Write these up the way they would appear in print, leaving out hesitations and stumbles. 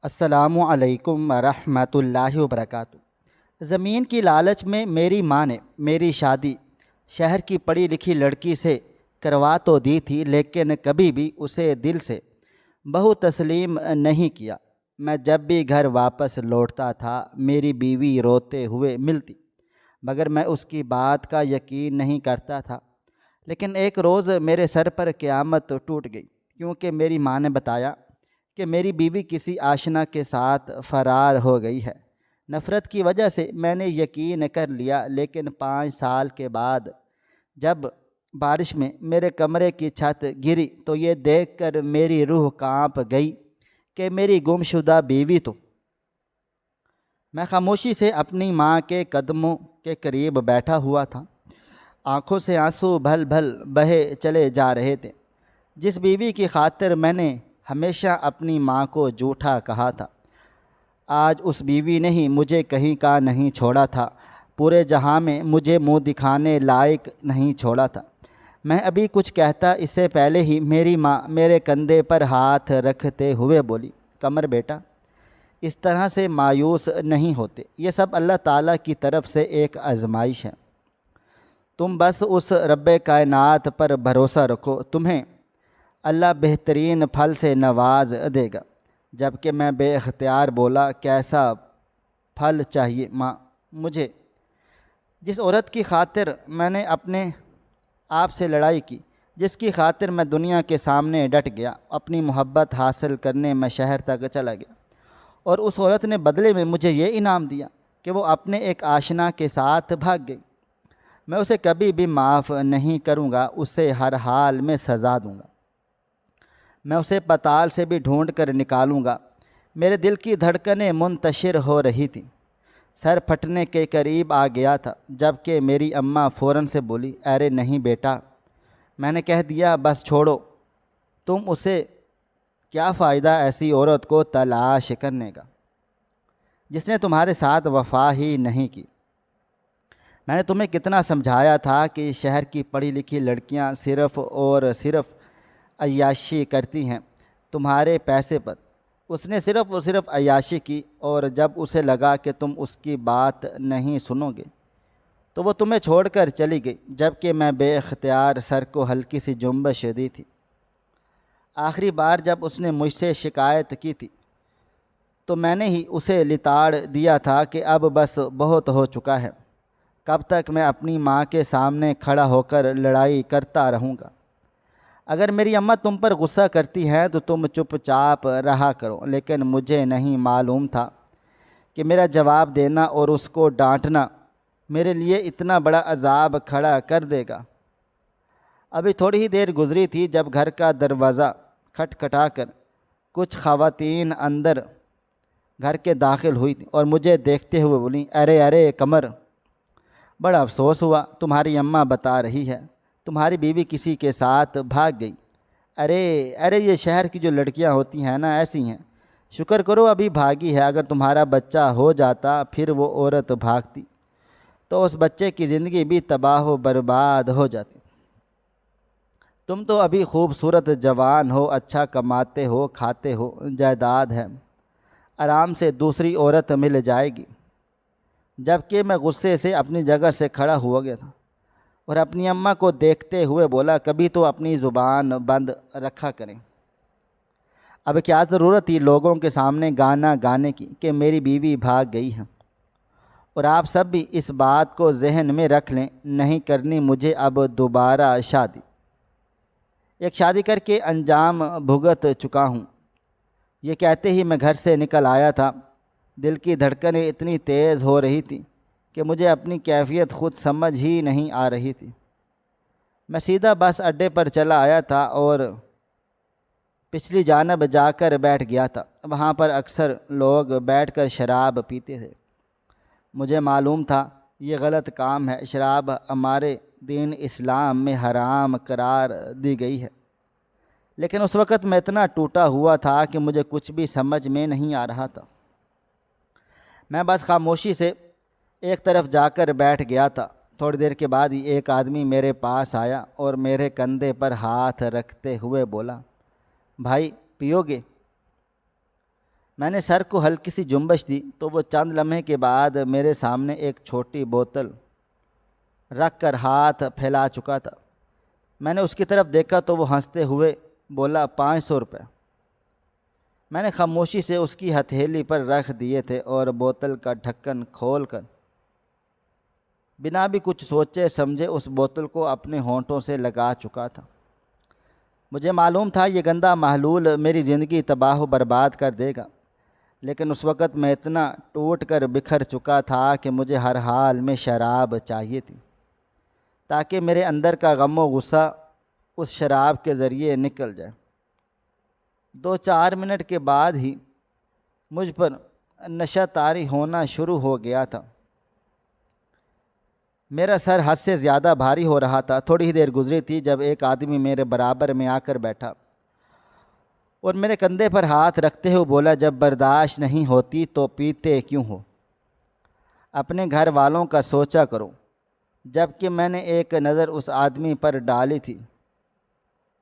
السلام علیکم ورحمۃ اللہ وبرکاتہ۔ زمین کی لالچ میں میری ماں نے میری شادی شہر کی پڑھی لکھی لڑکی سے کروا تو دی تھی، لیکن کبھی بھی اسے دل سے بہو تسلیم نہیں کیا۔ میں جب بھی گھر واپس لوٹتا تھا میری بیوی روتے ہوئے ملتی، مگر میں اس کی بات کا یقین نہیں کرتا تھا۔ لیکن ایک روز میرے سر پر قیامت ٹوٹ گئی، کیونکہ میری ماں نے بتایا کہ میری بیوی کسی آشنا کے ساتھ فرار ہو گئی ہے۔ نفرت کی وجہ سے میں نے یقین کر لیا، لیکن 5 سال کے بعد جب بارش میں میرے کمرے کی چھت گری تو یہ دیکھ کر میری روح کانپ گئی کہ میری گمشدہ بیوی تو۔ میں خاموشی سے اپنی ماں کے قدموں کے قریب بیٹھا ہوا تھا، آنکھوں سے آنسو بھل بھل بہے چلے جا رہے تھے۔ جس بیوی کی خاطر میں نے ہمیشہ اپنی ماں کو جھوٹا کہا تھا، آج اس بیوی نے ہی مجھے کہیں کا نہیں چھوڑا تھا، پورے جہاں میں مجھے منہ دکھانے لائق نہیں چھوڑا تھا۔ میں ابھی کچھ کہتا اس سے پہلے ہی میری ماں میرے کندھے پر ہاتھ رکھتے ہوئے بولی، قمر بیٹا، اس طرح سے مایوس نہیں ہوتے، یہ سب اللہ تعالیٰ کی طرف سے ایک آزمائش ہے۔ تم بس اس رب کائنات پر بھروسہ رکھو، تمہیں اللہ بہترین پھل سے نواز دے گا۔ جب کہ میں بے اختیار بولا، کیسا پھل چاہیے ماں مجھے؟ جس عورت کی خاطر میں نے اپنے آپ سے لڑائی کی، جس کی خاطر میں دنیا کے سامنے ڈٹ گیا، اپنی محبت حاصل کرنے میں شہر تک چلا گیا، اور اس عورت نے بدلے میں مجھے یہ انعام دیا کہ وہ اپنے ایک آشنا کے ساتھ بھاگ گئی۔ میں اسے کبھی بھی معاف نہیں کروں گا، اسے ہر حال میں سزا دوں گا۔ میں اسے پتال سے بھی ڈھونڈ کر نکالوں گا۔ میرے دل کی دھڑکنیں منتشر ہو رہی تھیں، سر پھٹنے کے قریب آ گیا تھا، جب کہ میری اماں فوراً سے بولی، ارے نہیں بیٹا۔ میں نے کہہ دیا، بس چھوڑو، تم اسے کیا فائدہ ایسی عورت کو تلاش کرنے کا جس نے تمہارے ساتھ وفا ہی نہیں کی۔ میں نے تمہیں کتنا سمجھایا تھا کہ شہر کی پڑھی لکھی لڑکیاں صرف اور صرف عیاشی کرتی ہیں تمہارے پیسے پر۔ اس نے صرف اور صرف عیاشی کی، اور جب اسے لگا کہ تم اس کی بات نہیں سنو گے تو وہ تمہیں چھوڑ کر چلی گئی، جب کہ میں بے اختیار سر کو ہلکی سی جنبش دی تھی۔ آخری بار جب اس نے مجھ سے شکایت کی تھی تو میں نے ہی اسے لتاڑ دیا تھا کہ اب بس بہت ہو چکا ہے، کب تک میں اپنی ماں کے سامنے کھڑا ہو کر لڑائی کرتا رہوں گا؟ اگر میری اماں تم پر غصہ کرتی ہے تو تم چپ چاپ رہا کرو، لیکن مجھے نہیں معلوم تھا کہ میرا جواب دینا اور اس کو ڈانٹنا میرے لیے اتنا بڑا عذاب کھڑا کر دے گا۔ ابھی تھوڑی ہی دیر گزری تھی جب گھر کا دروازہ کھٹکھٹا کر کچھ خواتین اندر گھر کے داخل ہوئی تھیں اور مجھے دیکھتے ہوئے بولیں، ارے ارے قمر، بڑا افسوس ہوا، تمہاری اماں بتا رہی ہے تمہاری بیوی کسی کے ساتھ بھاگ گئی۔ ارے یہ شہر کی جو لڑکیاں ہوتی ہیں نا، ایسی ہیں، شکر کرو ابھی بھاگی ہے، اگر تمہارا بچہ ہو جاتا پھر وہ عورت بھاگتی تو اس بچے کی زندگی بھی تباہ و برباد ہو جاتی۔ تم تو ابھی خوبصورت جوان ہو، اچھا کماتے ہو، کھاتے ہو، جائیداد ہے، آرام سے دوسری عورت مل جائے گی۔ جب کہ میں غصے سے اپنی جگہ سے کھڑا ہوا گیا تھا اور اپنی اماں کو دیکھتے ہوئے بولا، کبھی تو اپنی زبان بند رکھا کریں۔ اب کیا ضرورت تھی لوگوں کے سامنے گانا گانے کی کہ میری بیوی بھاگ گئی ہے؟ اور آپ سب بھی اس بات کو ذہن میں رکھ لیں، نہیں کرنی مجھے اب دوبارہ شادی۔ ایک شادی کر کے انجام بھگت چکا ہوں۔ یہ کہتے ہی میں گھر سے نکل آیا تھا۔ دل کی دھڑکنیں اتنی تیز ہو رہی تھی کہ مجھے اپنی کیفیت خود سمجھ ہی نہیں آ رہی تھی۔ میں سیدھا بس اڈے پر چلا آیا تھا اور پچھلی جانب جا کر بیٹھ گیا تھا۔ وہاں پر اکثر لوگ بیٹھ کر شراب پیتے تھے۔ مجھے معلوم تھا یہ غلط کام ہے، شراب ہمارے دین اسلام میں حرام قرار دی گئی ہے، لیکن اس وقت میں اتنا ٹوٹا ہوا تھا کہ مجھے کچھ بھی سمجھ میں نہیں آ رہا تھا۔ میں بس خاموشی سے ایک طرف جا کر بیٹھ گیا تھا۔ تھوڑی دیر کے بعد ہی ایک آدمی میرے پاس آیا اور میرے کندھے پر ہاتھ رکھتے ہوئے بولا، بھائی پیو گے؟ میں نے سر کو ہلکی سی جنبش دی تو وہ چند لمحے کے بعد میرے سامنے ایک چھوٹی بوتل رکھ کر ہاتھ پھیلا چکا تھا۔ میں نے اس کی طرف دیکھا تو وہ ہنستے ہوئے بولا 500 روپے۔ میں نے خاموشی سے اس کی ہتھیلی پر رکھ دیے تھے اور بوتل کا ڈھکن کھول کر بنا بھی کچھ سوچے سمجھے اس بوتل کو اپنے ہونٹوں سے لگا چکا تھا۔ مجھے معلوم تھا یہ گندا محلول میری زندگی تباہ و برباد کر دے گا، لیکن اس وقت میں اتنا ٹوٹ کر بکھر چکا تھا کہ مجھے ہر حال میں شراب چاہیے تھی، تاکہ میرے اندر کا غم و غصہ اس شراب کے ذریعے نکل جائے۔ 2-4 منٹ کے بعد ہی مجھ پر نشہ طاری ہونا شروع ہو گیا تھا۔ میرا سر حد سے زیادہ بھاری ہو رہا تھا۔ تھوڑی ہی دیر گزری تھی جب ایک آدمی میرے برابر میں آ کر بیٹھا اور میرے کندھے پر ہاتھ رکھتے ہوئے بولا، جب برداشت نہیں ہوتی تو پیتے کیوں ہو؟ اپنے گھر والوں کا سوچا کرو۔ جب کہ میں نے ایک نظر اس آدمی پر ڈالی تھی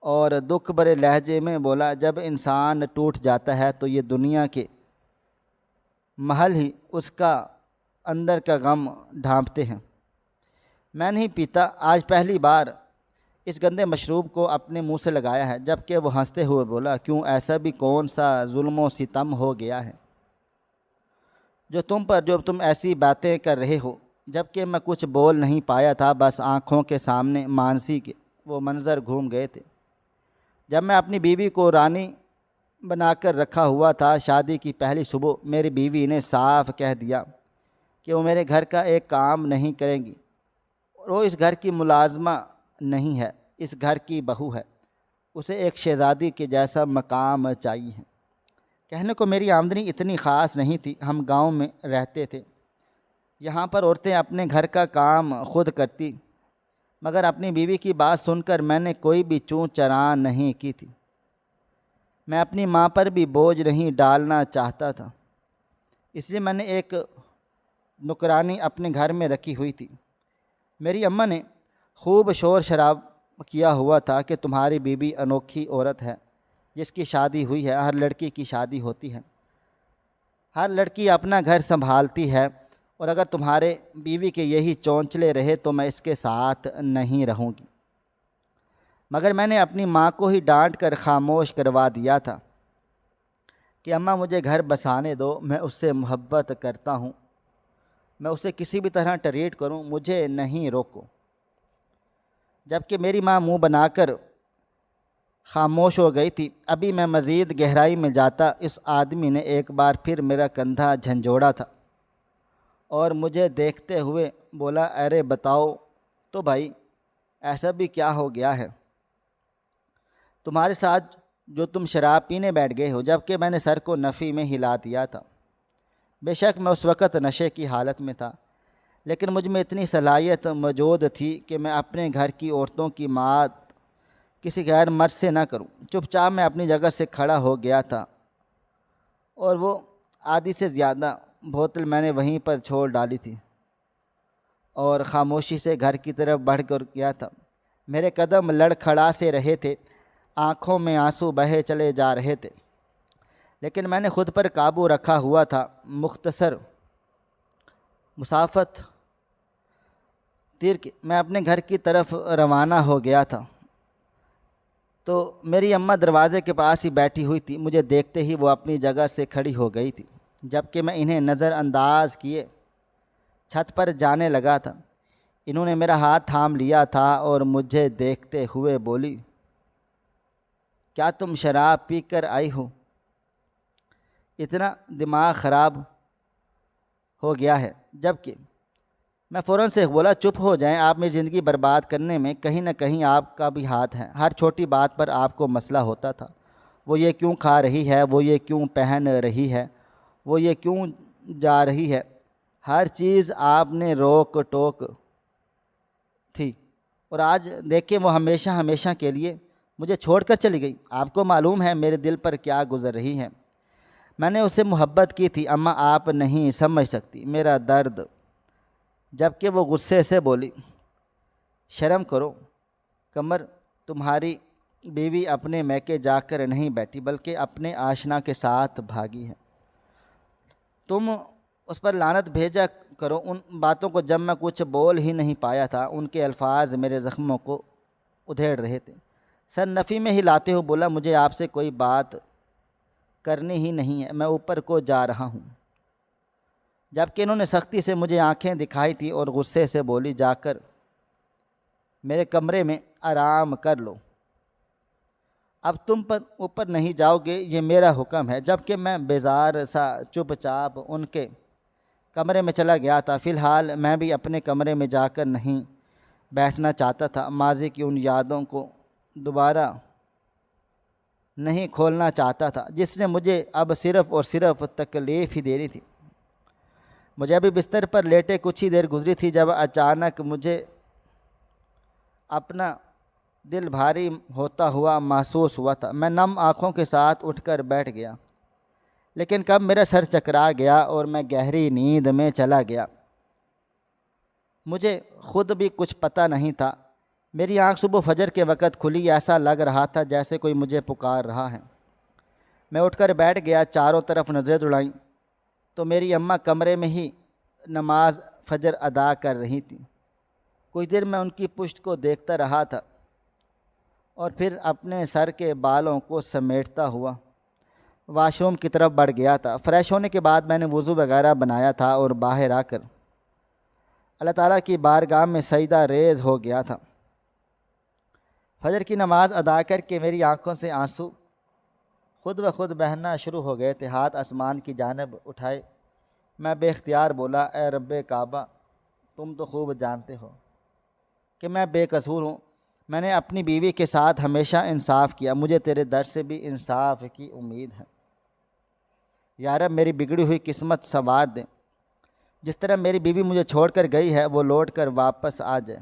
اور دکھ بھرے لہجے میں بولا، جب انسان ٹوٹ جاتا ہے تو یہ دنیا کے محل ہی اس کا اندر کا غم ڈھانپتے ہیں۔ میں نہیں پیتا، آج پہلی بار اس گندے مشروب کو اپنے منہ سے لگایا ہے۔ جب کہ وہ ہنستے ہوئے بولا، کیوں، ایسا بھی کون سا ظلم و ستم ہو گیا ہے جو تم ایسی باتیں کر رہے ہو؟ جب کہ میں کچھ بول نہیں پایا تھا، بس آنکھوں کے سامنے مانسی کے وہ منظر گھوم گئے تھے جب میں اپنی بیوی کو رانی بنا کر رکھا ہوا تھا۔ شادی کی پہلی صبح میری بیوی نے صاف کہہ دیا کہ وہ میرے گھر کا ایک کام نہیں کریں گی، اور وہ اس گھر کی ملازمہ نہیں ہے، اس گھر کی بہو ہے، اسے ایک شہزادی کے جیسا مقام چاہیے ہے۔ کہنے کو میری آمدنی اتنی خاص نہیں تھی، ہم گاؤں میں رہتے تھے، یہاں پر عورتیں اپنے گھر کا کام خود کرتی، مگر اپنی بیوی کی بات سن کر میں نے کوئی بھی چوں چرا نہیں کی تھی۔ میں اپنی ماں پر بھی بوجھ نہیں ڈالنا چاہتا تھا، اس لیے میں نے ایک نوکرانی اپنے گھر میں رکھی ہوئی تھی۔ میری اماں نے خوب شور شراب کیا ہوا تھا کہ تمہاری بیوی انوکھی عورت ہے، جس کی شادی ہوئی ہے۔ ہر لڑکی کی شادی ہوتی ہے، ہر لڑکی اپنا گھر سنبھالتی ہے، اور اگر تمہارے بیوی کے یہی چونچلے رہے تو میں اس کے ساتھ نہیں رہوں گی۔ مگر میں نے اپنی ماں کو ہی ڈانٹ کر خاموش کروا دیا تھا کہ اماں مجھے گھر بسانے دو، میں اس سے محبت کرتا ہوں، میں اسے کسی بھی طرح ٹریٹ کروں، مجھے نہیں روکو۔ جب کہ میری ماں منہ بنا کر خاموش ہو گئی تھی۔ ابھی میں مزید گہرائی میں جاتا، اس آدمی نے ایک بار پھر میرا کندھا جھنجھوڑا تھا اور مجھے دیکھتے ہوئے بولا، ارے بتاؤ تو بھائی، ایسا بھی کیا ہو گیا ہے تمہارے ساتھ جو تم شراب پینے بیٹھ گئے ہو؟ جب کہ میں نے سر کو نفی میں ہلا دیا تھا۔ بے شک میں اس وقت نشے کی حالت میں تھا، لیکن مجھ میں اتنی صلاحیت موجود تھی کہ میں اپنے گھر کی عورتوں کی مات کسی غیر مرد سے نہ کروں۔ چپ چاپ میں اپنی جگہ سے کھڑا ہو گیا تھا اور وہ آدھی سے زیادہ بوتل میں نے وہیں پر چھوڑ ڈالی تھی اور خاموشی سے گھر کی طرف بڑھ کر گیا تھا۔ میرے قدم لڑکھڑا سے رہے تھے، آنکھوں میں آنسو بہے چلے جا رہے تھے، لیکن میں نے خود پر قابو رکھا ہوا تھا۔ مختصر مسافت تیر کے میں اپنے گھر کی طرف روانہ ہو گیا تھا تو میری اماں دروازے کے پاس ہی بیٹھی ہوئی تھی۔ مجھے دیکھتے ہی وہ اپنی جگہ سے کھڑی ہو گئی تھی۔ جب کہ میں انہیں نظر انداز کیے چھت پر جانے لگا تھا، انہوں نے میرا ہاتھ تھام لیا تھا اور مجھے دیکھتے ہوئے بولی، کیا تم شراب پی کر آئی ہو؟ اتنا دماغ خراب ہو گیا ہے؟ جب کہ میں فوراً سے بولا، چپ ہو جائیں، آپ میری زندگی برباد کرنے میں کہیں نہ کہیں آپ کا بھی ہاتھ ہے۔ ہر چھوٹی بات پر آپ کو مسئلہ ہوتا تھا، وہ یہ کیوں کھا رہی ہے، وہ یہ کیوں پہن رہی ہے، وہ یہ کیوں جا رہی ہے، ہر چیز آپ نے روک ٹوک تھی، اور آج دیکھیں وہ ہمیشہ ہمیشہ کے لیے مجھے چھوڑ کر چلی گئی۔ آپ کو معلوم ہے میرے دل پر کیا گزر رہی ہے۔ میں نے اسے محبت کی تھی، اماں آپ نہیں سمجھ سکتی میرا درد۔ جب کہ وہ غصے سے بولی، شرم کرو قمر، تمہاری بیوی اپنے میکے جا کر نہیں بیٹھی بلکہ اپنے آشنا کے ساتھ بھاگی ہے۔ تم اس پر لعنت بھیجا کرو۔ ان باتوں کو جب میں کچھ بول ہی نہیں پایا تھا، ان کے الفاظ میرے زخموں کو ادھیڑ رہے تھے۔ سر نفی میں ہلاتے ہوئے بولا، مجھے آپ سے کوئی بات کرنی ہی نہیں ہے، میں اوپر کو جا رہا ہوں۔ جبکہ انہوں نے سختی سے مجھے آنکھیں دکھائی تھی اور غصے سے بولی، جا کر میرے کمرے میں آرام کر لو، اب تم پر اوپر نہیں جاؤ گے، یہ میرا حکم ہے۔ جبکہ میں بیزار سا چپ چاپ ان کے کمرے میں چلا گیا تھا۔ فی الحال میں بھی اپنے کمرے میں جا کر نہیں بیٹھنا چاہتا تھا، ماضی کی ان یادوں کو دوبارہ نہیں کھولنا چاہتا تھا جس نے مجھے اب صرف اور صرف تکلیف ہی دے رہی تھی۔ مجھے ابھی بستر پر لیٹے کچھ ہی دیر گزری تھی جب اچانک مجھے اپنا دل بھاری ہوتا ہوا محسوس ہوا تھا۔ میں نم آنکھوں کے ساتھ اٹھ کر بیٹھ گیا، لیکن کب میرا سر چکرا گیا اور میں گہری نیند میں چلا گیا، مجھے خود بھی کچھ پتہ نہیں تھا۔ میری آنکھ صبح فجر کے وقت کھلی، ایسا لگ رہا تھا جیسے کوئی مجھے پکار رہا ہے۔ میں اٹھ کر بیٹھ گیا، چاروں طرف نظر دوڑائیں تو میری اماں کمرے میں ہی نماز فجر ادا کر رہی تھیں۔ کچھ دیر میں ان کی پشت کو دیکھتا رہا تھا اور پھر اپنے سر کے بالوں کو سمیٹتا ہوا واش روم کی طرف بڑھ گیا تھا۔ فریش ہونے کے بعد میں نے وضو وغیرہ بنایا تھا اور باہر آ کر اللہ تعالیٰ کی بارگاہ میں سجدہ ریز ہو گیا تھا۔ فجر کی نماز ادا کر کے میری آنکھوں سے آنسو خود بخود بہنا شروع ہو گئے تھے۔ ہاتھ آسمان کی جانب اٹھائے میں بے اختیار بولا، اے رب کعبہ، تم تو خوب جانتے ہو کہ میں بے قصور ہوں۔ میں نے اپنی بیوی کے ساتھ ہمیشہ انصاف کیا، مجھے تیرے در سے بھی انصاف کی امید ہے۔ یا رب میری بگڑی ہوئی قسمت سنوار دیں، جس طرح میری بیوی مجھے چھوڑ کر گئی ہے وہ لوٹ کر واپس آ جائے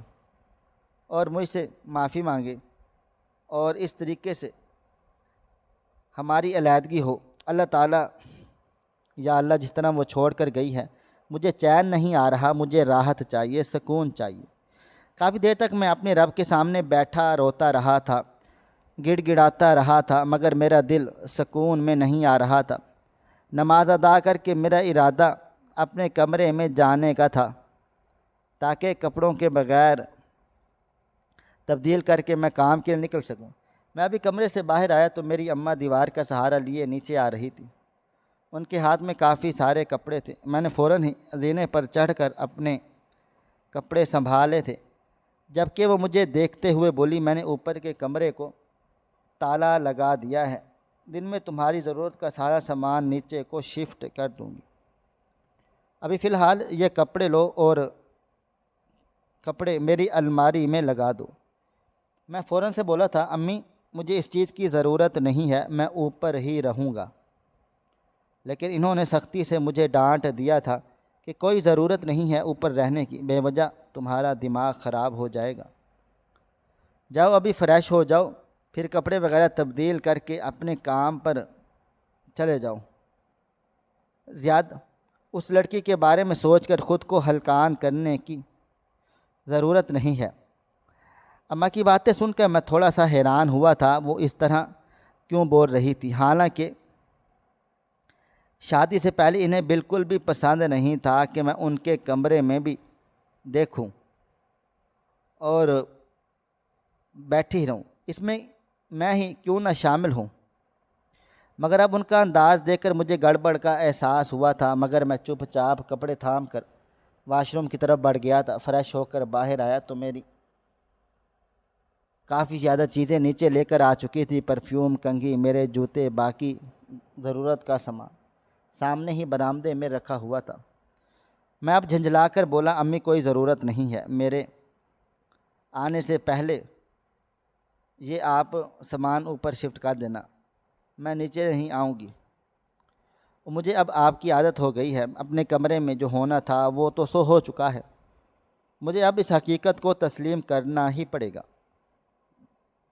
اور مجھ سے معافی مانگے، اور اس طریقے سے ہماری علیحدگی ہو۔ اللہ تعالیٰ، یا اللہ، جس طرح وہ چھوڑ کر گئی ہے مجھے چین نہیں آ رہا، مجھے راحت چاہیے، سکون چاہیے۔ کافی دیر تک میں اپنے رب کے سامنے بیٹھا روتا رہا تھا، گڑ گڑاتا رہا تھا، مگر میرا دل سکون میں نہیں آ رہا تھا۔ نماز ادا کر کے میرا ارادہ اپنے کمرے میں جانے کا تھا تاکہ کپڑوں کے بغیر تبدیل کر کے میں کام کے لیے نکل سکوں۔ میں ابھی کمرے سے باہر آیا تو میری اماں دیوار کا سہارا لیے نیچے آ رہی تھی۔ ان کے ہاتھ میں کافی سارے کپڑے تھے۔ میں نے فوراً ہی زینے پر چڑھ کر اپنے کپڑے سنبھالے تھے، جبکہ وہ مجھے دیکھتے ہوئے بولی، میں نے اوپر کے کمرے کو تالا لگا دیا ہے، دن میں تمہاری ضرورت کا سارا سامان نیچے کو شفٹ کر دوں گی، ابھی فی الحال یہ کپڑے لو اور کپڑے میری الماری میں لگا دو۔ میں فوراً سے بولا تھا، امی مجھے اس چیز کی ضرورت نہیں ہے، میں اوپر ہی رہوں گا، لیکن انہوں نے سختی سے مجھے ڈانٹ دیا تھا کہ کوئی ضرورت نہیں ہے اوپر رہنے کی، بے وجہ تمہارا دماغ خراب ہو جائے گا، جاؤ ابھی فریش ہو جاؤ، پھر کپڑے وغیرہ تبدیل کر کے اپنے کام پر چلے جاؤ، زیادہ اس لڑکی کے بارے میں سوچ کر خود کو ہلکان کرنے کی ضرورت نہیں ہے۔ اماں کی باتیں سن کر میں تھوڑا سا حیران ہوا تھا، وہ اس طرح کیوں بول رہی تھی؟ حالانکہ شادی سے پہلے انہیں بالکل بھی پسند نہیں تھا کہ میں ان کے کمرے میں بھی دیکھوں اور بیٹھی رہوں، اس میں میں ہی کیوں نہ شامل ہوں، مگر اب ان کا انداز دیکھ کر مجھے گڑبڑ کا احساس ہوا تھا، مگر میں چپ چاپ کپڑے تھام کر واش روم کی طرف بڑھ گیا تھا۔ فریش ہو کر باہر آیا تو میری کافی زیادہ چیزیں نیچے لے کر آ چکی تھی، پرفیوم، کنگھی، میرے جوتے، باقی ضرورت کا سامان سامنے ہی برآمدے میں رکھا ہوا تھا۔ میں اب جھنجھلا کر بولا، امی کوئی ضرورت نہیں ہے، میرے آنے سے پہلے یہ آپ سامان اوپر شفٹ کر دینا، میں نیچے نہیں آؤں گی، مجھے اب آپ کی عادت ہو گئی ہے، اپنے کمرے میں جو ہونا تھا وہ تو سو ہو چکا ہے، مجھے اب اس حقیقت کو تسلیم کرنا ہی پڑے گا۔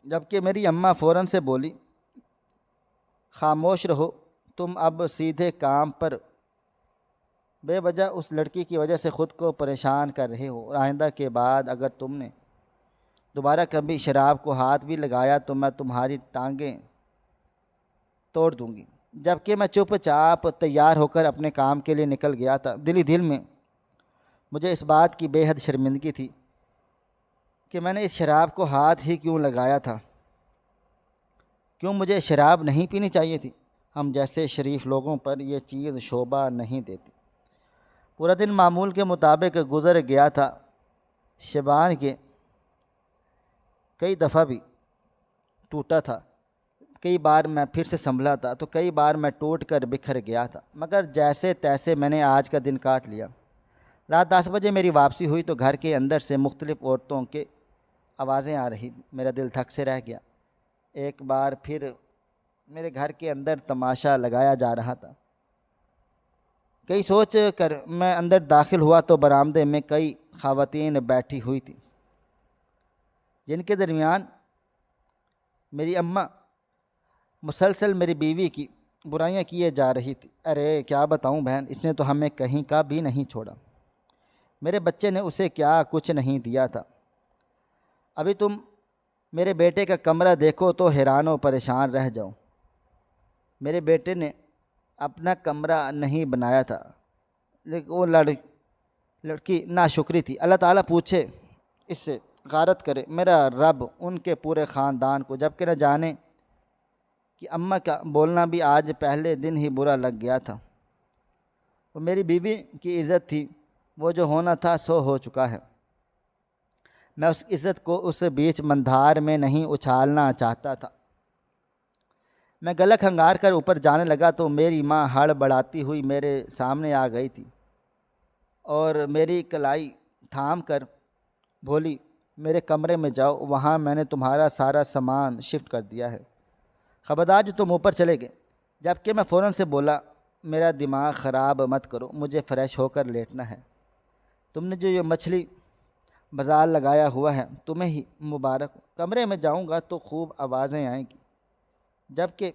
جبکہ میری اماں فوراً سے بولی، خاموش رہو، تم اب سیدھے کام پر، بے وجہ اس لڑکی کی وجہ سے خود کو پریشان کر رہے ہو، آئندہ کے بعد اگر تم نے دوبارہ کبھی شراب کو ہاتھ بھی لگایا تو میں تمہاری ٹانگیں توڑ دوں گی۔ جب کہ میں چپ چاپ تیار ہو کر اپنے کام کے لیے نکل گیا تھا، دل ہی دل میں مجھے اس بات کی بے حد شرمندگی تھی کہ میں نے اس شراب کو ہاتھ ہی کیوں لگایا تھا۔ کیوں مجھے شراب نہیں پینی چاہیے تھی؟ ہم جیسے شریف لوگوں پر یہ چیز شوبہ نہیں دیتی۔ پورا دن معمول کے مطابق گزر گیا تھا۔ شبان کے کئی دفعہ بھی ٹوٹا تھا، کئی بار میں پھر سے سنبھلا تھا تو کئی بار میں ٹوٹ کر بکھر گیا تھا، مگر جیسے تیسے میں نے آج کا دن کاٹ لیا۔ رات 10 بجے میری واپسی ہوئی تو گھر کے اندر سے مختلف عورتوں کے آوازیں آ رہی۔ میرا دل تھک سے رہ گیا۔ ایک بار پھر میرے گھر کے اندر تماشا لگایا جا رہا تھا۔ کئی سوچ کر میں اندر داخل ہوا تو برآمدے میں کئی خواتین بیٹھی ہوئی تھیں، جن کے درمیان میری اماں مسلسل میری بیوی کی برائیاں کیے جا رہی تھی۔ ارے کیا بتاؤں بہن، اس نے تو ہمیں کہیں کا بھی نہیں چھوڑا۔ میرے بچے نے اسے کیا کچھ نہیں دیا تھا۔ ابھی تم میرے بیٹے کا کمرہ دیکھو تو حیران و پریشان رہ جاؤ۔ میرے بیٹے نے اپنا کمرہ نہیں بنایا تھا، لیکن وہ لڑکی ناشکری تھی۔ اللہ تعالیٰ پوچھے اس سے غارت کرے میرا رب ان کے پورے خاندان کو، جب کہ نہ جانے کہ اماں کا بولنا بھی آج پہلے دن ہی برا لگ گیا تھا۔ وہ میری بیوی کی عزت تھی، وہ جو ہونا تھا سو ہو چکا ہے۔ میں اس عزت کو اس بیچ مندھار میں نہیں اچھالنا چاہتا تھا۔ میں گلہ کھنگار کر اوپر جانے لگا تو میری ماں ہڑ بڑھاتی ہوئی میرے سامنے آ گئی تھی اور میری کلائی تھام کر بولی، میرے کمرے میں جاؤ، وہاں میں نے تمہارا سارا سامان شفٹ کر دیا ہے، خبردار جو تم اوپر چلے گئے۔ جب کہ میں فوراً سے بولا، میرا دماغ خراب مت کرو، مجھے فریش ہو کر لیٹنا ہے۔ تم نے جو یہ مچھلی بازار لگایا ہوا ہے تمہیں ہی مبارک ہو۔ کمرے میں جاؤں گا تو خوب آوازیں آئیں گی۔ جب کہ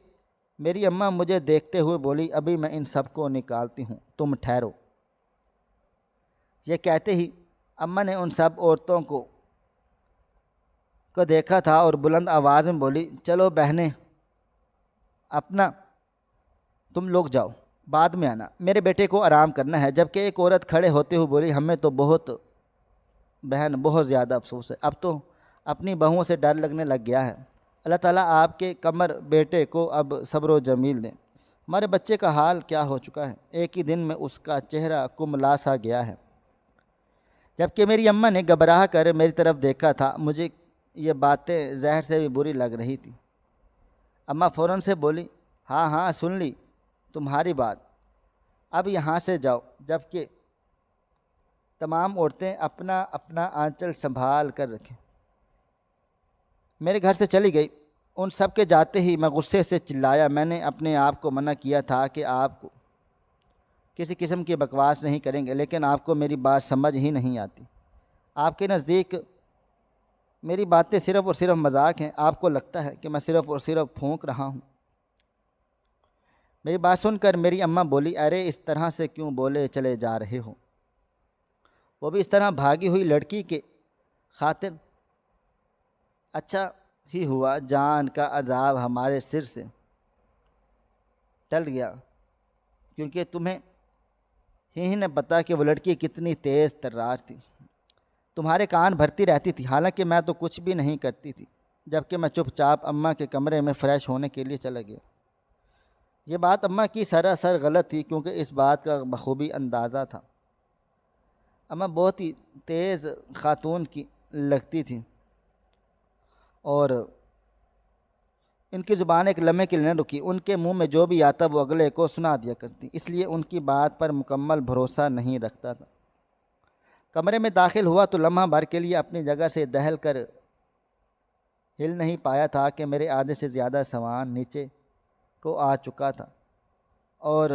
میری اماں مجھے دیکھتے ہوئے بولی، ابھی میں ان سب کو نکالتی ہوں، تم ٹھہرو۔ یہ کہتے ہی اماں نے ان سب عورتوں کو دیکھا تھا اور بلند آواز میں بولی، چلو بہنیں اپنا تم لوگ جاؤ، بعد میں آنا، میرے بیٹے کو آرام کرنا ہے۔ جب کہ ایک عورت کھڑے ہوتے ہوئے بولی، ہمیں تو بہت زیادہ افسوس ہے، اب تو اپنی بہوؤں سے ڈر لگنے لگ گیا ہے۔ اللہ تعالیٰ آپ کے قمر بیٹے کو اب صبر و جمیل دیں۔ ہمارے بچے کا حال کیا ہو چکا ہے، ایک ہی دن میں اس کا چہرہ کملا سا گیا ہے۔ جب کہ میری اماں نے گھبرا کر میری طرف دیکھا تھا، مجھے یہ باتیں زہر سے بھی بری لگ رہی تھی۔ اماں فوراً سے بولی، ہاں ہاں سن لی تمہاری بات، اب یہاں سے جاؤ۔ جب کہ تمام عورتیں اپنا اپنا آنچل سنبھال کر رکھیں۔ میرے گھر سے چلی گئی۔ ان سب کے جاتے ہی میں غصے سے چلایا، میں نے اپنے آپ کو منع کیا تھا کہ آپ کو کسی قسم کی بکواس نہیں کریں گے، لیکن آپ کو میری بات سمجھ ہی نہیں آتی۔ آپ کے نزدیک میری باتیں صرف اور صرف مذاق ہیں، آپ کو لگتا ہے کہ میں صرف اور صرف پھونک رہا ہوں۔ میری بات سن کر میری اماں بولی، ارے اس طرح سے کیوں بولے چلے جا رہے ہو، وہ بھی اس طرح بھاگی ہوئی لڑکی کے خاطر؟ اچھا ہی ہوا جان کا عذاب ہمارے سر سے ٹل گیا، کیونکہ تمہیں ہی نہ پتا کہ وہ لڑکی کتنی تیز ترار تھی، تمہارے کان بھرتی رہتی تھی، حالانکہ میں تو کچھ بھی نہیں کرتی تھی۔ جب کہ میں چپ چاپ اماں کے کمرے میں فریش ہونے کے لیے چلا گیا۔ یہ بات اماں کی سراسر غلط تھی، کیونکہ اس بات کا بخوبی اندازہ تھا۔ اماں بہت ہی تیز خاتون کی لگتی تھیں اور ان کی زبان ایک لمحے کے لیے نہ رکی، ان کے منہ میں جو بھی آتا وہ اگلے کو سنا دیا کرتی، اس لیے ان کی بات پر مکمل بھروسہ نہیں رکھتا تھا۔ کمرے میں داخل ہوا تو لمحہ بھر کے لیے اپنی جگہ سے دہل کر ہل نہیں پایا تھا کہ میرے آدھے سے زیادہ سامان نیچے کو آ چکا تھا اور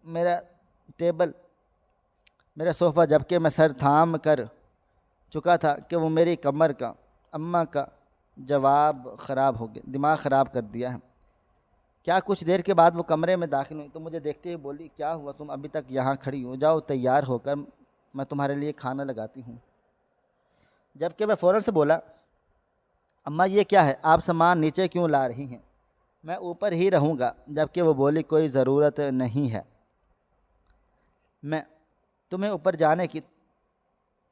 میرا ٹیبل، میرا صوفہ، جب کہ میں سر تھام کر چکا تھا کہ وہ میری کمر کا اماں کا جواب خراب ہو گیا، دماغ خراب کر دیا ہے۔ کیا کچھ دیر کے بعد وہ کمرے میں داخل ہوئی تو مجھے دیکھتے ہوئے بولی، کیا ہوا، تم ابھی تک یہاں کھڑی ہو، جاؤ تیار ہو کر میں تمہارے لیے کھانا لگاتی ہوں۔ جب کہ میں فوراً سے بولا، اماں یہ کیا ہے، آپ سامان نیچے کیوں لا رہی ہیں؟ میں اوپر ہی رہوں گا، جبکہ وہ بولی کوئی ضرورت نہیں ہے میں تمہیں اوپر جانے کی،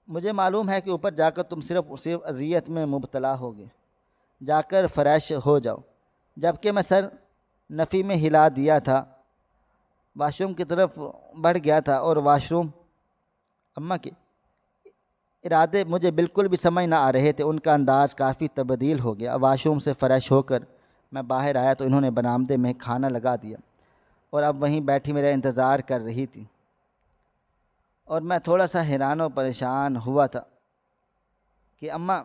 مجھے معلوم ہے کہ اوپر جا کر تم صرف اذیت میں مبتلا ہوگے، جا کر فریش ہو جاؤ۔ جبکہ میں سر نفی میں ہلا دیا تھا، واش روم کی طرف بڑھ گیا تھا، اور واش روم اماں کے ارادے مجھے بالکل بھی سمجھ نہ آ رہے تھے۔ ان کا انداز کافی تبدیل ہو گیا۔ واش روم سے فریش ہو کر میں باہر آیا تو انہوں نے برآمدے میں کھانا لگا دیا اور اب وہیں بیٹھی میرا انتظار کر رہی تھی، اور میں تھوڑا سا حیران و پریشان ہوا تھا کہ اماں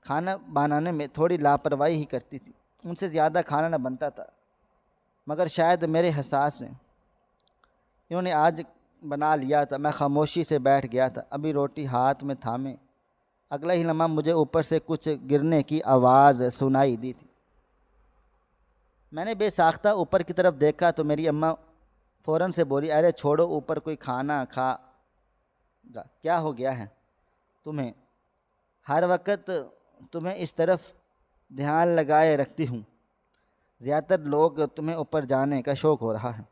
کھانا بنانے میں تھوڑی لاپرواہی ہی کرتی تھی، ان سے زیادہ کھانا نہ بنتا تھا، مگر شاید میرے حساس نے انہوں نے آج بنا لیا تھا۔ میں خاموشی سے بیٹھ گیا تھا، ابھی روٹی ہاتھ میں تھامے اگلا ہی لمحہ مجھے اوپر سے کچھ گرنے کی آواز سنائی دی تھی۔ میں نے بے ساختہ اوپر کی طرف دیکھا تو میری اماں فوراً سے بولی، ارے چھوڑو، اوپر کوئی کھانا کھا گا، کیا ہو گیا ہے تمہیں؟ ہر وقت تمہیں اس طرف دھیان لگائے رکھتی ہوں، زیادہ تر لوگ تمہیں اوپر جانے کا شوق ہو رہا ہے۔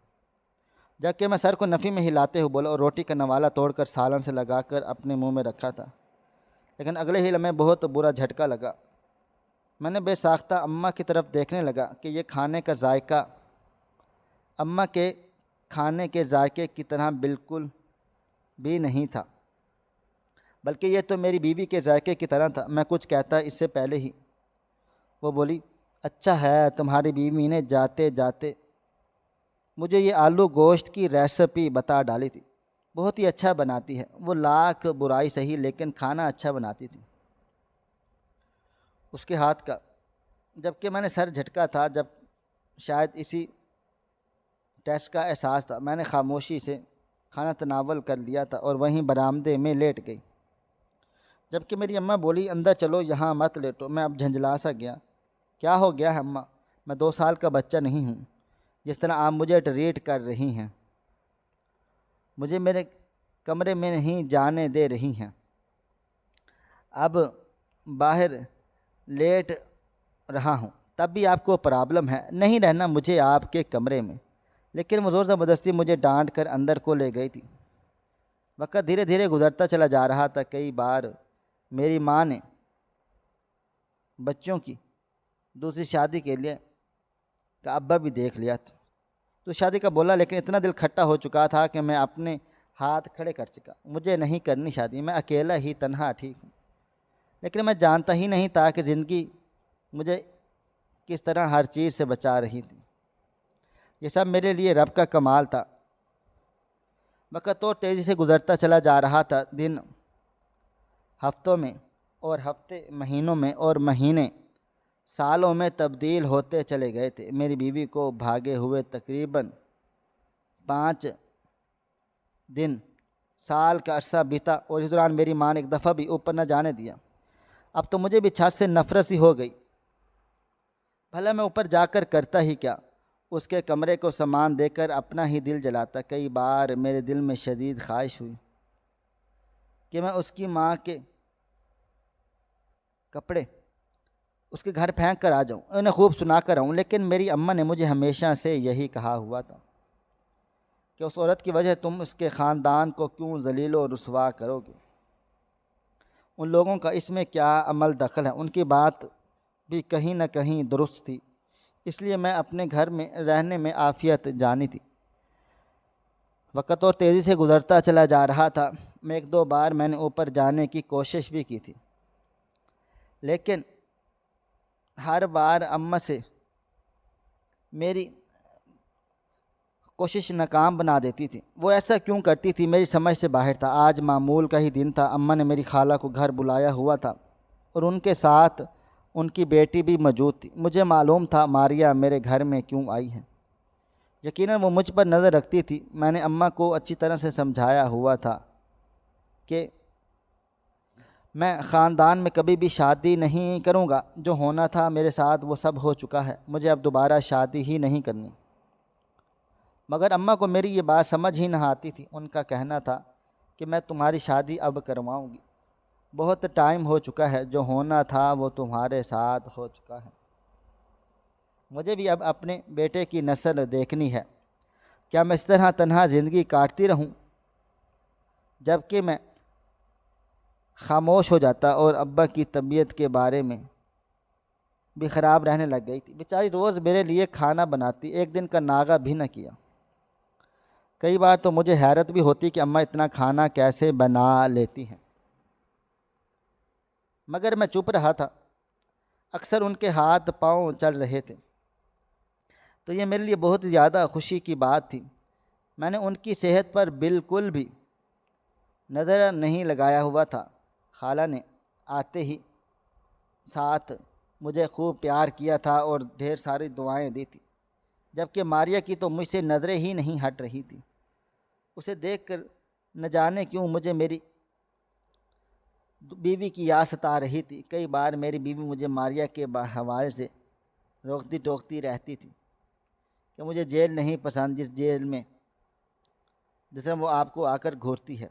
جبکہ میں سر کو نفی میں ہلاتے ہوئے بولا اور روٹی کا نوالا توڑ کر سالن سے لگا کر اپنے منہ میں رکھا تھا، لیکن اگلے ہی لمحے بہت برا جھٹکا لگا۔ میں نے بے ساختہ اماں کی طرف دیکھنے لگا کہ یہ کھانے کا ذائقہ اماں کے کھانے کے ذائقے کی طرح بالکل بھی نہیں تھا، بلکہ یہ تو میری بیوی کے ذائقے کی طرح تھا۔ میں کچھ کہتا اس سے پہلے ہی وہ بولی، اچھا ہے تمہاری بیوی نے جاتے جاتے مجھے یہ آلو گوشت کی ریسپی بتا ڈالی تھی، بہت ہی اچھا بناتی ہے وہ، لاکھ برائی سہی لیکن کھانا اچھا بناتی تھی اس کے ہاتھ کا۔ جبکہ میں نے سر جھٹکا تھا، جب شاید اسی ٹیسٹ کا احساس تھا، میں نے خاموشی سے کھانا تناول کر لیا تھا اور وہیں برآمدے میں لیٹ گئی۔ جبکہ میری اماں بولی، اندر چلو، یہاں مت لیٹو۔ میں اب جھنجھلا سا گیا، کیا ہو گیا ہے اماں؟ میں 2 سال کا بچہ نہیں ہوں جس طرح آپ مجھے ٹریٹ کر رہی ہیں، مجھے میرے کمرے میں نہیں جانے دے رہی ہیں، اب باہر لیٹ رہا ہوں تب بھی آپ کو پرابلم ہے، نہیں رہنا مجھے آپ کے کمرے میں۔ لیکن وہ زور زبردستی مجھے ڈانٹ کر اندر کو لے گئی تھی۔ وقت دھیرے دھیرے گزرتا چلا جا رہا تھا۔ کئی بار میری ماں نے بچوں کی دوسری شادی کے لیے کا ابا بھی دیکھ لیا تھا تو شادی کا بولا، لیکن اتنا دل کھٹا ہو چکا تھا کہ میں اپنے ہاتھ کھڑے کر چکا، مجھے نہیں کرنی شادی، میں اکیلا ہی تنہا ٹھیک ہوں۔ لیکن میں جانتا ہی نہیں تھا کہ زندگی مجھے کس طرح ہر چیز سے بچا رہی تھی۔ یہ سب میرے لیے رب کا کمال تھا۔ وقت اور تیزی سے گزرتا چلا جا رہا تھا، دن ہفتوں میں اور ہفتے مہینوں میں اور مہینے سالوں میں تبدیل ہوتے چلے گئے تھے۔ میری بیوی کو بھاگے ہوئے تقریباً 5 دن سال کا عرصہ بیتا، اور اس دوران میری ماں نے ایک دفعہ بھی اوپر نہ جانے دیا۔ اب تو مجھے بھی چھت سے نفرت سی ہو گئی، بھلا میں اوپر جا کر کرتا ہی کیا؟ اس کے کمرے کو سامان دے کر اپنا ہی دل جلاتا۔ کئی بار میرے دل میں شدید خواہش ہوئی کہ میں اس کی ماں کے کپڑے اس کے گھر پھینک کر آ جاؤں، انہیں خوب سنا کر آؤں، لیکن میری اماں نے مجھے ہمیشہ سے یہی کہا ہوا تھا کہ اس عورت کی وجہ تم اس کے خاندان کو کیوں ذلیل و رسوا کرو گے؟ ان لوگوں کا اس میں کیا عمل دخل ہے؟ ان کی بات بھی کہیں نہ کہیں درست تھی، اس لیے میں اپنے گھر میں رہنے میں عافیت جانی تھی۔ وقت اور تیزی سے گزرتا چلا جا رہا تھا۔ میں 1-2 بار میں نے اوپر جانے کی کوشش بھی کی تھی، لیکن ہر بار اماں سے میری کوشش ناکام بنا دیتی تھی۔ وہ ایسا کیوں کرتی تھی میری سمجھ سے باہر تھا۔ آج معمول کا ہی دن تھا، اماں نے میری خالہ کو گھر بلایا ہوا تھا اور ان کے ساتھ ان کی بیٹی بھی موجود تھی۔ مجھے معلوم تھا ماریا میرے گھر میں کیوں آئی ہے، یقیناً وہ مجھ پر نظر رکھتی تھی۔ میں نے اماں کو اچھی طرح سے سمجھایا ہوا تھا کہ میں خاندان میں کبھی بھی شادی نہیں کروں گا، جو ہونا تھا میرے ساتھ وہ سب ہو چکا ہے، مجھے اب دوبارہ شادی ہی نہیں کرنی۔ مگر اماں کو میری یہ بات سمجھ ہی نہ آتی تھی۔ ان کا کہنا تھا کہ میں تمہاری شادی اب کرواؤں گی، بہت ٹائم ہو چکا ہے، جو ہونا تھا وہ تمہارے ساتھ ہو چکا ہے۔ مجھے بھی اب اپنے بیٹے کی نسل دیکھنی ہے۔ کیا میں اس طرح تنہا زندگی کاٹتی رہوں؟ جب کہ میں خاموش ہو جاتا اور ابا کی طبیعت کے بارے میں بھی خراب رہنے لگ گئی تھی۔ بیچاری روز میرے لیے کھانا بناتی، ایک دن کا ناغہ بھی نہ کیا۔ کئی بار تو مجھے حیرت بھی ہوتی کہ اماں اتنا کھانا کیسے بنا لیتی ہیں، مگر میں چپ رہا تھا۔ اکثر ان کے ہاتھ پاؤں چل رہے تھے تو یہ میرے لیے بہت زیادہ خوشی کی بات تھی۔ میں نے ان کی صحت پر بالکل بھی نظر نہیں لگایا ہوا تھا۔ خالہ نے آتے ہی ساتھ مجھے خوب پیار کیا تھا اور ڈھیر ساری دعائیں دی تھی، جبکہ ماریہ کی تو مجھ سے نظریں ہی نہیں ہٹ رہی تھی۔ اسے دیکھ کر نہ جانے کیوں مجھے میری بیوی کی یاد ستا رہی تھی۔ کئی بار میری بیوی مجھے ماریہ کے حوالے سے روکتی ٹوکتی رہتی تھی کہ مجھے جیل نہیں پسند، جس جیل میں جس میں وہ آپ کو آ کر گھورتی ہے،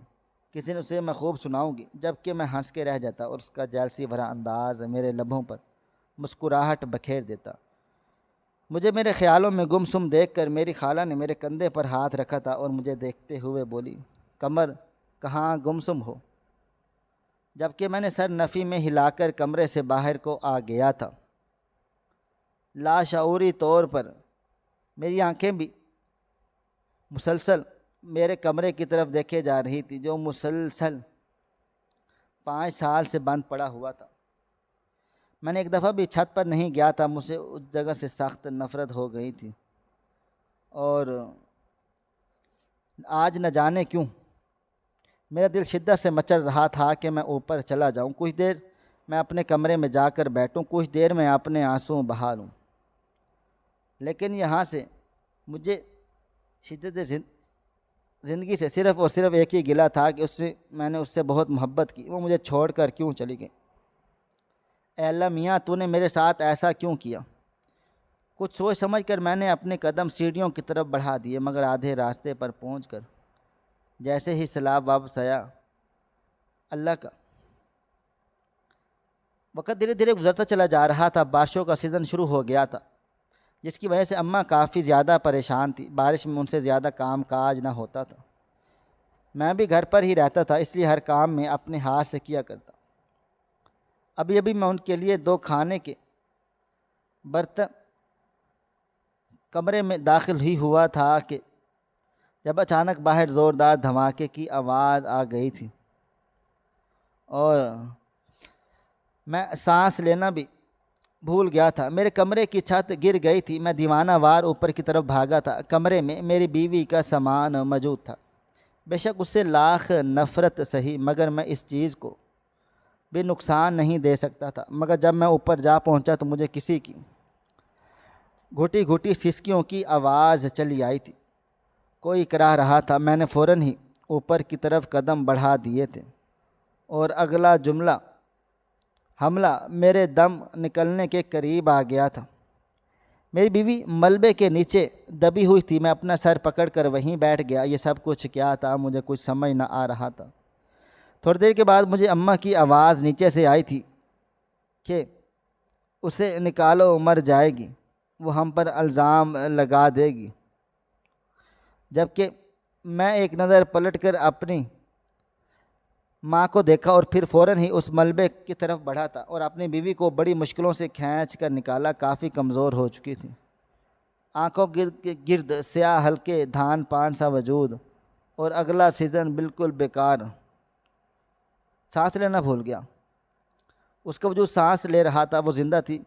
کس دن اسے میں خوب سناؤں گی۔ جبکہ میں ہنس کے رہ جاتا اور اس کا جیلسی بھرا انداز میرے لبوں پر مسکراہٹ بکھیر دیتا۔ مجھے میرے خیالوں میں گم سم دیکھ کر میری خالہ نے میرے کندھے پر ہاتھ رکھا تھا اور مجھے دیکھتے ہوئے بولی، قمر کہاں گم سم ہو؟ جبکہ میں نے سر نفی میں ہلا کر کمرے سے باہر کو آ گیا تھا۔ لاشعوری طور پر میری آنکھیں بھی مسلسل میرے کمرے کی طرف دیکھے جا رہی تھی، جو مسلسل 5 سال سے بند پڑا ہوا تھا۔ میں نے ایک دفعہ بھی چھت پر نہیں گیا تھا، مجھے اس جگہ سے سخت نفرت ہو گئی تھی، اور آج نہ جانے کیوں میرا دل شدت سے مچل رہا تھا کہ میں اوپر چلا جاؤں، کچھ دیر میں اپنے کمرے میں جا کر بیٹھوں، کچھ دیر میں اپنے آنسوں بہا لوں۔ لیکن یہاں سے مجھے شدت زندگی سے صرف اور صرف ایک ہی گلہ تھا کہ میں نے اس سے بہت محبت کی، وہ مجھے چھوڑ کر کیوں چلی گئی؟ اے اللہ میاں، تو نے میرے ساتھ ایسا کیوں کیا؟ کچھ سوچ سمجھ کر میں نے اپنے قدم سیڑھیوں کی طرف بڑھا دیے، مگر آدھے راستے پر پہنچ کر جیسے ہی سیلاب واپس آیا، اللہ کا وقت دھیرے دھیرے گزرتا چلا جا رہا تھا۔ بارشوں کا سیزن شروع ہو گیا تھا، جس کی وجہ سے اماں کافی زیادہ پریشان تھی۔ بارش میں ان سے زیادہ کام کاج نہ ہوتا تھا۔ میں بھی گھر پر ہی رہتا تھا، اس لیے ہر کام میں اپنے ہاتھ سے کیا کرتا۔ ابھی ابھی میں ان کے لیے 2 کھانے کے برتن کمرے میں داخل ہی ہوا تھا کہ جب اچانک باہر زوردار دھماکے کی آواز آ گئی تھی اور میں سانس لینا بھی بھول گیا تھا۔ میرے کمرے کی چھت گر گئی تھی، میں دیوانہ وار اوپر کی طرف بھاگا تھا۔ کمرے میں میری بیوی کا سامان موجود تھا، بے شک اس سے لاکھ نفرت سہی، مگر میں اس چیز کو بھی نقصان نہیں دے سکتا تھا۔ مگر جب میں اوپر جا پہنچا تو مجھے کسی کی گھٹی گھٹی سسکیوں کی آواز چلی آئی تھی، کوئی کرا رہا تھا۔ میں نے فوراً ہی اوپر کی طرف قدم بڑھا دیے تھے اور اگلا حملہ میرے دم نکلنے کے قریب آ گیا تھا۔ میری بیوی ملبے کے نیچے دبی ہوئی تھی، میں اپنا سر پکڑ کر وہیں بیٹھ گیا۔ یہ سب کچھ کیا تھا مجھے کچھ سمجھ نہ آ رہا تھا۔ تھوڑی دیر کے بعد مجھے اماں کی آواز نیچے سے آئی تھی کہ اسے نکالو، مر جائے گی، وہ ہم پر الزام لگا دے گی۔ جبکہ میں ایک نظر پلٹ کر اپنی ماں کو دیکھا اور پھر فوراً ہی اس ملبے کی طرف بڑھا تھا اور اپنی بیوی کو بڑی مشکلوں سے کھینچ کر نکالا۔ کافی کمزور ہو چکی تھی، آنکھوں کے گرد سیاہ ہلکے دھان پان سا وجود، اور اگلا سیزن بالکل بیکار۔ سانس لینا بھول گیا، اس کا وجود سانس لے رہا تھا، وہ زندہ تھی۔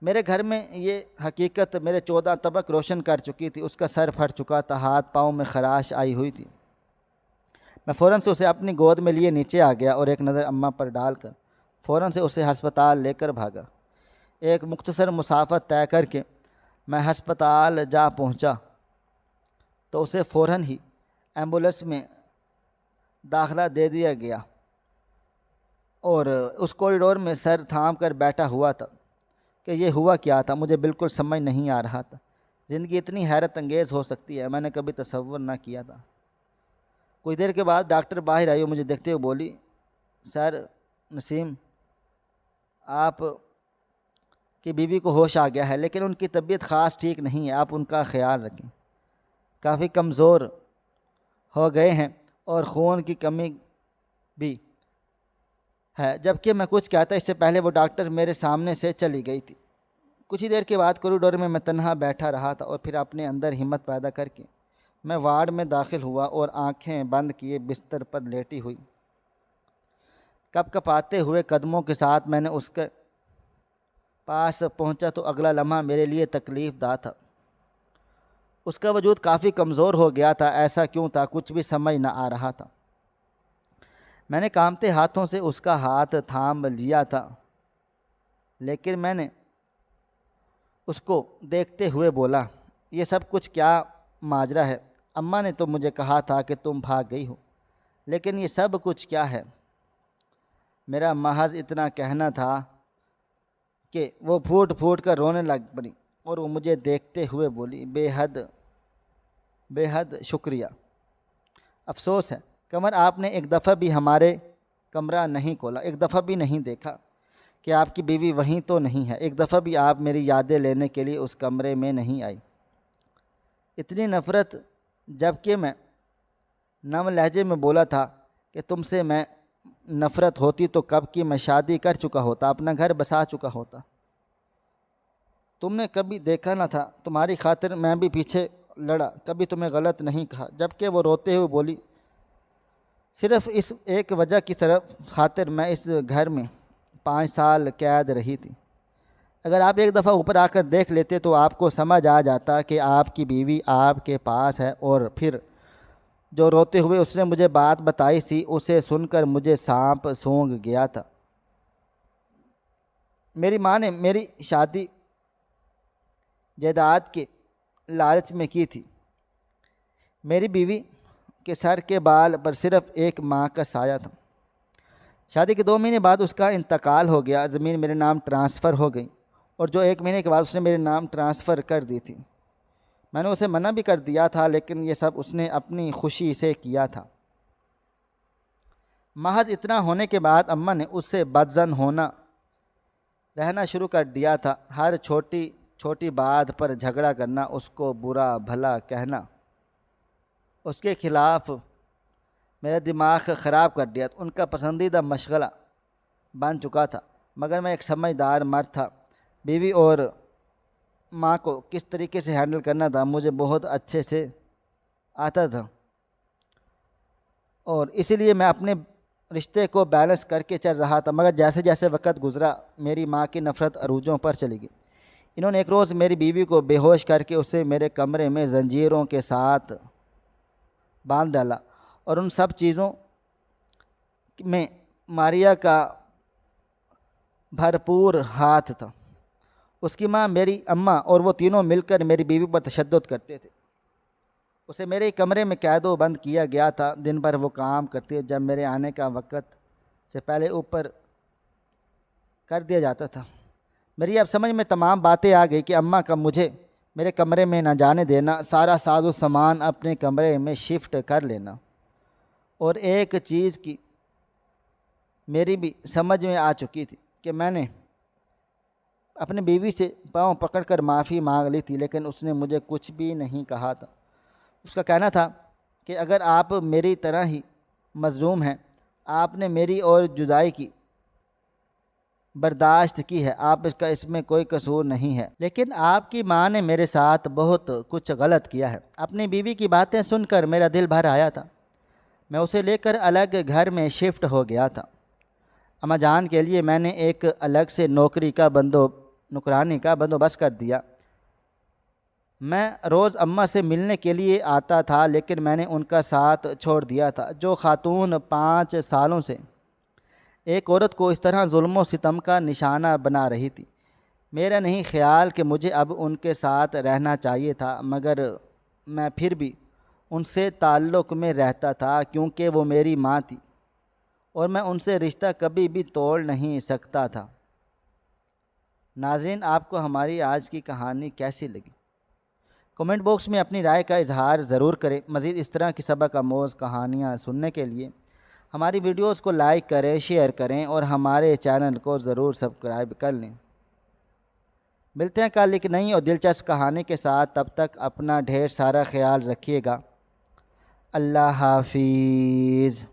میرے گھر میں یہ حقیقت میرے 14 طبق روشن کر چکی تھی۔ اس کا سر پھٹ چکا تھا، ہاتھ پاؤں میں خراش آئی ہوئی تھی۔ میں فوراً سے اسے اپنی گود میں لیے نیچے آ گیا اور ایک نظر اماں پر ڈال کر فوراً سے اسے ہسپتال لے کر بھاگا۔ ایک مختصر مسافت طے کر کے میں ہسپتال جا پہنچا تو اسے فوراً ہی ایمبولینس میں داخلہ دے دیا گیا اور اس کوریڈور میں سر تھام کر بیٹھا ہوا تھا کہ یہ ہوا کیا تھا، مجھے بالکل سمجھ نہیں آ رہا تھا۔ زندگی اتنی حیرت انگیز ہو سکتی ہے، میں نے کبھی تصور نہ کیا تھا۔ کچھ دیر کے بعد ڈاکٹر باہر آئی اور مجھے دیکھتے ہوئے بولی، سر نسیم، آپ کہ بیوی کو ہوش آ گیا ہے، لیکن ان کی طبیعت خاص ٹھیک نہیں ہے، آپ ان کا خیال رکھیں۔ کافی کمزور ہو گئے ہیں اور خون کی کمی بھی ہے۔ جبکہ میں کچھ کہتا اس سے پہلے وہ ڈاکٹر میرے سامنے سے چلی گئی تھی۔ کچھ ہی دیر کے بعد کوریڈور میں تنہا بیٹھا رہا تھا اور پھر اپنے اندر ہمت پیدا کر کے میں وارڈ میں داخل ہوا اور آنکھیں بند کیے بستر پر لیٹی ہوئی کپ کپاتے ہوئے قدموں کے ساتھ میں نے اس کے پاس پہنچا تو اگلا لمحہ میرے لیے تکلیف دہ تھا۔ اس کا وجود کافی کمزور ہو گیا تھا۔ ایسا کیوں تھا کچھ بھی سمجھ نہ آ رہا تھا۔ میں نے کانپتے ہاتھوں سے اس کا ہاتھ تھام لیا تھا، لیکن میں نے اس کو دیکھتے ہوئے بولا، یہ سب کچھ کیا ماجرا ہے؟ اماں نے تو مجھے کہا تھا کہ تم بھاگ گئی ہو، لیکن یہ سب کچھ کیا ہے؟ میرا محض اتنا کہنا تھا کہ وہ پھوٹ پھوٹ کر رونے لگ پڑی اور وہ مجھے دیکھتے ہوئے بولی، بے حد شکریہ، افسوس ہے قمر آپ نے ایک دفعہ بھی ہمارے کمرہ نہیں کھولا، ایک دفعہ بھی نہیں دیکھا کہ آپ کی بیوی وہیں تو نہیں ہے، ایک دفعہ بھی آپ میری یادیں لینے کے لیے اس کمرے میں نہیں آئی۔ اتنی نفرت، جبکہ میں نم لہجے میں بولا تھا کہ تم سے میں نفرت ہوتی تو کب کی میں شادی کر چکا ہوتا، اپنا گھر بسا چکا ہوتا۔ تم نے کبھی دیکھا نہ تھا، تمہاری خاطر میں بھی پیچھے لڑا، کبھی تمہیں غلط نہیں کہا۔ جبکہ وہ روتے ہوئے بولی، صرف اس ایک وجہ کی خاطر میں اس گھر میں 5 سال قید رہی تھی۔ اگر آپ ایک دفعہ اوپر آ کر دیکھ لیتے تو آپ کو سمجھ آ جاتا کہ آپ کی بیوی آپ کے پاس ہے۔ اور پھر جو روتے ہوئے اس نے مجھے بات بتائی تھی، اسے سن کر مجھے سانپ سونگھ گیا تھا۔ میری ماں نے میری شادی جائیداد کے لالچ میں کی تھی۔ میری بیوی کے سر کے بال پر صرف ایک ماں کا سایہ تھا۔ شادی کے 2 مہینے بعد اس کا انتقال ہو گیا، زمین میرے نام ٹرانسفر ہو گئی، اور جو 1 مہینے کے بعد اس نے میرے نام ٹرانسفر کر دی تھی۔ میں نے اسے منع بھی کر دیا تھا، لیکن یہ سب اس نے اپنی خوشی سے کیا تھا۔ محض اتنا ہونے کے بعد اماں نے اس سے بدظن ہونا رہنا شروع کر دیا تھا۔ ہر چھوٹی چھوٹی بات پر جھگڑا کرنا، اس کو برا بھلا کہنا، اس کے خلاف میرا دماغ خراب کر دیا۔ ان کا پسندیدہ مشغلہ بن چکا تھا، مگر میں ایک سمجھدار مرد تھا۔ بیوی اور ماں کو کس طریقے سے ہینڈل کرنا تھا مجھے بہت اچھے سے آتا تھا، اور اسی لیے میں اپنے رشتے کو بیلنس کر کے چل رہا تھا۔ مگر جیسے جیسے وقت گزرا، میری ماں کی نفرت عروجوں پر چلی گئی۔ انہوں نے ایک روز میری بیوی کو بے ہوش کر کے اسے میرے کمرے میں زنجیروں کے ساتھ باندھ ڈالا، اور ان سب چیزوں میں ماریا کا بھرپور ہاتھ تھا۔ اس کی ماں، میری اماں اور وہ تینوں مل کر میری بیوی پر تشدد کرتے تھے۔ اسے میرے کمرے میں قید و بند کیا گیا تھا۔ دن بھر وہ کام کرتی، جب میرے آنے کا وقت سے پہلے اوپر کر دیا جاتا تھا۔ میری اب سمجھ میں تمام باتیں آ گئی کہ اماں کا مجھے میرے کمرے میں نہ جانے دینا، سارا ساز و سامان اپنے کمرے میں شفٹ کر لینا، اور ایک چیز کی میری بھی سمجھ میں آ چکی تھی کہ میں نے اپنی بیوی سے پاؤں پکڑ کر معافی مانگ لی تھی، لیکن اس نے مجھے کچھ بھی نہیں کہا تھا۔ اس کا کہنا تھا کہ اگر آپ میری طرح ہی مظلوم ہیں، آپ نے میری اور جدائی کی برداشت کی ہے، آپ اس میں کوئی قصور نہیں ہے، لیکن آپ کی ماں نے میرے ساتھ بہت کچھ غلط کیا ہے۔ اپنی بیوی کی باتیں سن کر میرا دل بھر آیا تھا۔ میں اسے لے کر الگ گھر میں شفٹ ہو گیا تھا۔ اماں جان کے لیے میں نے ایک الگ سے نوکرانی کا بندوبست کر دیا۔ میں روز اماں سے ملنے کے لیے آتا تھا، لیکن میں نے ان کا ساتھ چھوڑ دیا تھا۔ جو خاتون 5 سالوں سے ایک عورت کو اس طرح ظلم و ستم کا نشانہ بنا رہی تھی، میرا نہیں خیال کہ مجھے اب ان کے ساتھ رہنا چاہیے تھا، مگر میں پھر بھی ان سے تعلق میں رہتا تھا کیونکہ وہ میری ماں تھی اور میں ان سے رشتہ کبھی بھی توڑ نہیں سکتا تھا۔ ناظرین، آپ کو ہماری آج کی کہانی کیسی لگی؟ کمنٹ باکس میں اپنی رائے کا اظہار ضرور کریں۔ مزید اس طرح کی سبق آموز کہانیاں سننے کے لیے ہماری ویڈیوز کو لائک کریں، شیئر کریں اور ہمارے چینل کو ضرور سبسکرائب کر لیں۔ ملتے ہیں کل ایک نئی اور دلچسپ کہانی کے ساتھ، تب تک اپنا ڈھیر سارا خیال رکھیے گا۔ اللہ حافظ۔